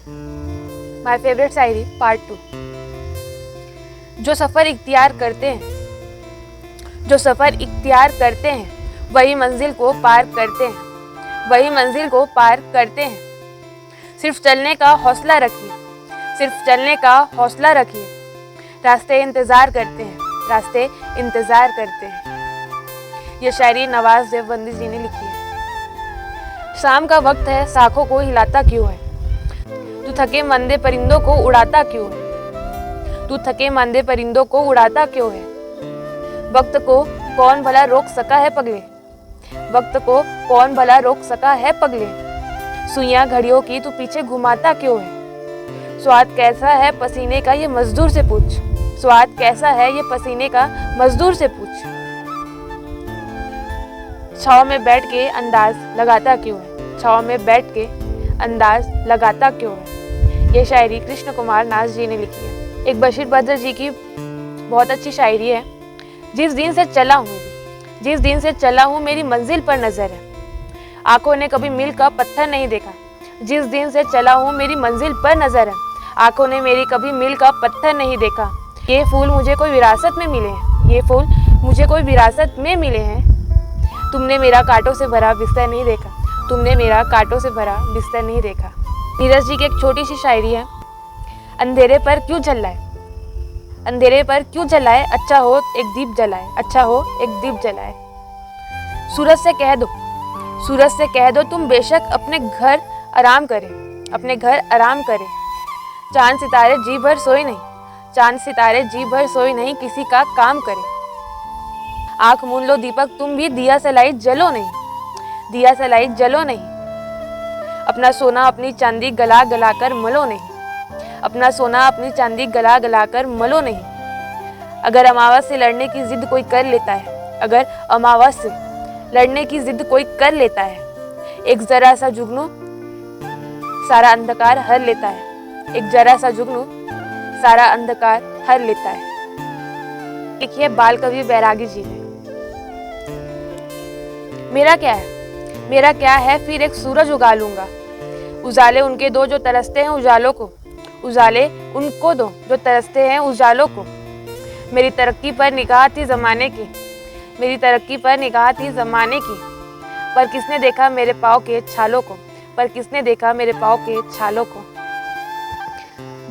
My favourite Shayari part 2। जो सफ़र इख्तियार करते हैं, जो सफ़र इख्तियार करते हैं, वही मंजिल को पार करते हैं, वही मंजिल को पार करते हैं। सिर्फ चलने का हौसला रखिए, सिर्फ चलने का हौसला रखिए। रास्ते इंतज़ार करते हैं, रास्ते इंतज़ार करते हैं। ये शायरी नवाज देवबंदी जी ने लिखी है। शाम का वक्त है, शाखों को हिलाता क्यों है? तू थके मंदे परिंदों को उड़ाता क्यों है? तू थके मंदे परिंदों को उड़ाता क्यों है? वक्त को कौन भला रोक सका है पगले? वक्त को कौन भला रोक सका है पगले? सुइयां घड़ियों की तू पीछे घुमाता क्यों है? स्वाद कैसा है पसीने का ये मजदूर से पूछ, स्वाद कैसा है ये पसीने का मजदूर से पूछ। छाव में बैठ के अंदाज लगाता क्यों है? छाव में बैठ के अंदाज लगाता क्यों है? ये शायरी कृष्ण कुमार नाथ जी ने लिखी है। एक बशीर बद्र जी की बहुत अच्छी शायरी है। जिस दिन से चला हूँ, जिस दिन से चला हूँ मेरी मंजिल पर नजर है। आंखों ने कभी मील का पत्थर नहीं देखा। जिस दिन से चला हूँ मेरी मंजिल पर नजर है। आंखों ने मेरी कभी मील का पत्थर नहीं देखा। ये फूल मुझे कोई विरासत में मिले हैं, ये फूल मुझे कोई विरासत में मिले हैं। तुमने मेरा कांटों से भरा बिस्तर नहीं देखा, तुमने मेरा कांटों से भरा बिस्तर नहीं देखा। नीरज जी की एक छोटी सी शायरी है। अंधेरे पर क्यों जलाए, अंधेरे पर क्यों जलाए, अच्छा हो एक दीप जलाए, अच्छा हो एक दीप जलाए। सूरज से कह दो, सूरज से कह दो तुम बेशक अपने घर आराम करें, अपने घर आराम करें। चांद सितारे जी भर सोए नहीं, चांद सितारे जी भर सोए नहीं, किसी का काम करें। आंख मूंद लो दीपक तुम भी, दिया सलाई जलो नहीं, दिया सलाई जलो नहीं। अपना सोना अपनी चांदी गला गला कर मलो नहीं, अपना सोना अपनी चांदी गला गला कर मलो नहीं। अगर अमावस से लड़ने की जिद कोई कर लेता है, अगर अमावस से लड़ने की जिद कोई कर लेता है, एक जरा सा जुगनू सारा अंधकार हर लेता है, एक जरा सा जुगनू सारा अंधकार हर लेता है। लिखिए बाल कवि बैरागी जी ने। मेरा क्या है, मेरा क्या है, फिर एक सूरज उगा लूंगा। उजाले उनके दो जो तरसते हैं उजालों को, उजाले उनको दो जो तरसते हैं उजालों को। मेरी तरक्की पर निगाह थी ज़माने की, मेरी तरक्की पर निगाह थी ज़माने की। पर किसने देखा मेरे पाँव के छालों को, पर किसने देखा मेरे पाँव के छालों को।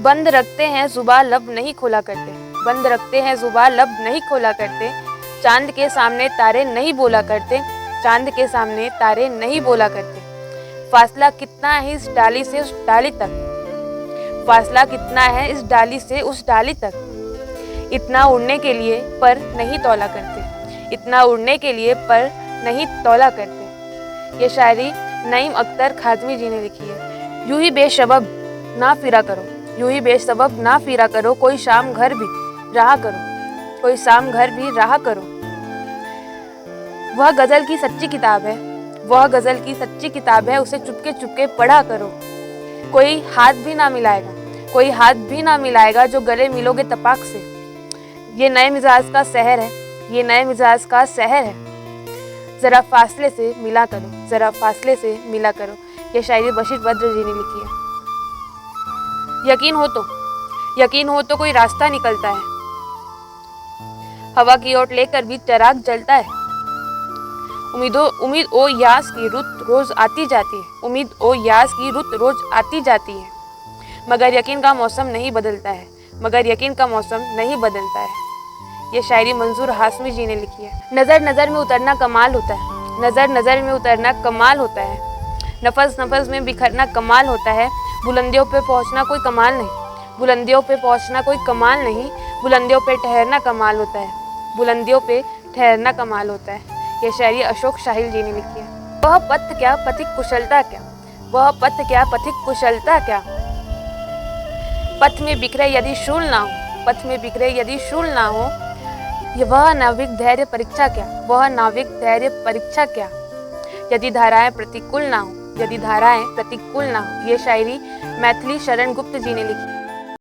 बंद रखते हैं जुबां लब नहीं खोला करते, बंद रखते हैं जुबां लब नहीं खोला करते। चांद के सामने तारे नहीं बोला करते, चांद के सामने तारे नहीं बोला करते। फासला कितना है इस डाली से उस डाली तक, फासला कितना है इस डाली से उस डाली तक। इतना उड़ने के लिए पर नहीं तौला करते, इतना उड़ने के लिए पर नहीं तौला करते। ये शायरी नईम अख्तर खाजमी जी ने लिखी है। यूं ही बेशबब ना फिरा करो, यूं ही बेसबब ना फिरा करो। कोई शाम घर भी रहा करो, कोई शाम घर भी रहा करो। वह गजल की सच्ची किताब है, वह गजल की सच्ची किताब है, उसे चुपके चुपके पढ़ा करो। कोई हाथ भी ना मिलाएगा, कोई हाथ भी ना मिलाएगा जो गले मिलोगे तपाक से। ये नए मिजाज का शहर है, ये नए मिजाज का शहर है। जरा फासले से मिला करो, जरा फासले से मिला करो। ये शायरी बशीर बद्र जी ने लिखी है। यकीन हो तो कोई रास्ता निकलता है। हवा की ओट लेकर भी चिराग जलता है। उम्मीद ओ यास की रुत रोज आती जाती है, उम्मीद ओ यास की रुत रोज आती जाती है। मगर यकीन का मौसम नहीं बदलता है, मगर यकीन का मौसम नहीं बदलता है। ये शायरी मंजूर हाशमी जी ने लिखी है। नज़र नज़र में उतरना कमाल होता है, नज़र नज़र में उतरना कमाल होता है। नफस नफस में बिखरना कमाल होता है। बुलंदियों पे पहुंचना कोई कमाल नहीं, बुलंदियों पे पहुंचना कोई कमाल नहीं। बुलंदियों पे ठहरना कमाल होता है, बुलंदियों पे ठहरना कमाल होता है। ये शायरी अशोक शाहिल जी ने लिखी है। वह पथ क्या पथिक कुशलता क्या, वह पथ क्या पथिक कुशलता क्या। पथ में बिखरे यदि शूल ना हो, पथ में बिखरे यदि शूल ना हो। वह नाविक धैर्य परीक्षा क्या, वह नाविक धैर्य परीक्षा क्या। यदि धाराएं प्रतिकूल ना हो, यदि धाराएं प्रतिकूल ना हो। ये शायरी मैथिली शरण गुप्त जी ने लिखी।